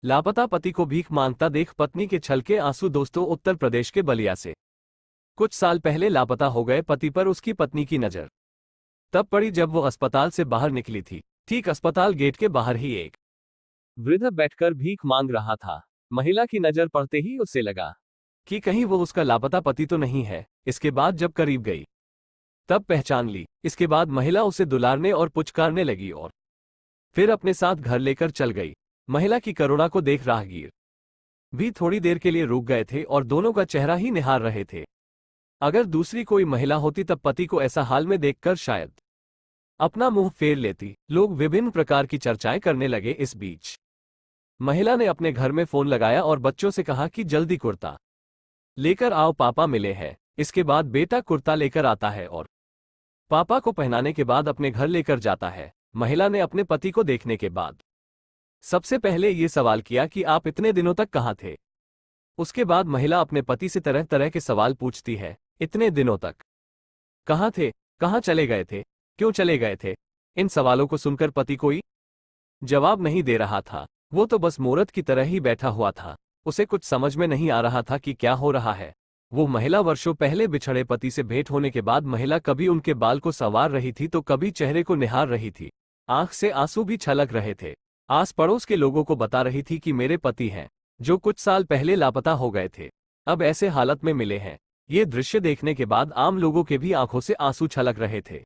लापता पति को भीख मांगता देख पत्नी के छलके आंसू। दोस्तों, उत्तर प्रदेश के बलिया से कुछ साल पहले लापता हो गए पति पर उसकी पत्नी की नजर तब पड़ी जब वो अस्पताल से बाहर निकली थी। ठीक अस्पताल गेट के बाहर ही एक वृद्ध बैठकर भीख मांग रहा था। महिला की नजर पड़ते ही उसे लगा कि कहीं वो उसका लापता पति तो नहीं है। इसके बाद जब करीब गई तब पहचान ली। इसके बाद महिला उसे दुलारने और पुचकारने लगी और फिर अपने साथ घर लेकर चल गई। महिला की करुणा को देख राहगीर भी थोड़ी देर के लिए रुक गए थे और दोनों का चेहरा ही निहार रहे थे। अगर दूसरी कोई महिला होती तब पति को ऐसा हाल में देखकर शायद अपना मुंह फेर लेती। लोग विभिन्न प्रकार की चर्चाएं करने लगे। इस बीच महिला ने अपने घर में फोन लगाया और बच्चों से कहा कि जल्दी कुर्ता लेकर आओ, पापा मिले हैं। इसके बाद बेटा कुर्ता लेकर आता है और पापा को पहनाने के बाद अपने घर लेकर जाता है। महिला ने अपने पति को देखने के बाद सबसे पहले ये सवाल किया कि आप इतने दिनों तक कहाँ थे। उसके बाद महिला अपने पति से तरह तरह के सवाल पूछती है। इतने दिनों तक कहाँ थे, कहाँ चले गए थे, क्यों चले गए थे। इन सवालों को सुनकर पति कोई जवाब नहीं दे रहा था। वो तो बस मूर्त की तरह ही बैठा हुआ था। उसे कुछ समझ में नहीं आ रहा था कि क्या हो रहा है। वो महिला वर्षों पहले बिछड़े पति से भेंट होने के बाद महिला कभी उनके बाल को संवार रही थी तो कभी चेहरे को निहार रही थी। आंख से आंसू भी छलक रहे थे। आस पड़ोस के लोगों को बता रही थी कि मेरे पति हैं जो कुछ साल पहले लापता हो गए थे, अब ऐसे हालत में मिले हैं। ये दृश्य देखने के बाद आम लोगों के भी आंखों से आंसू छलक रहे थे।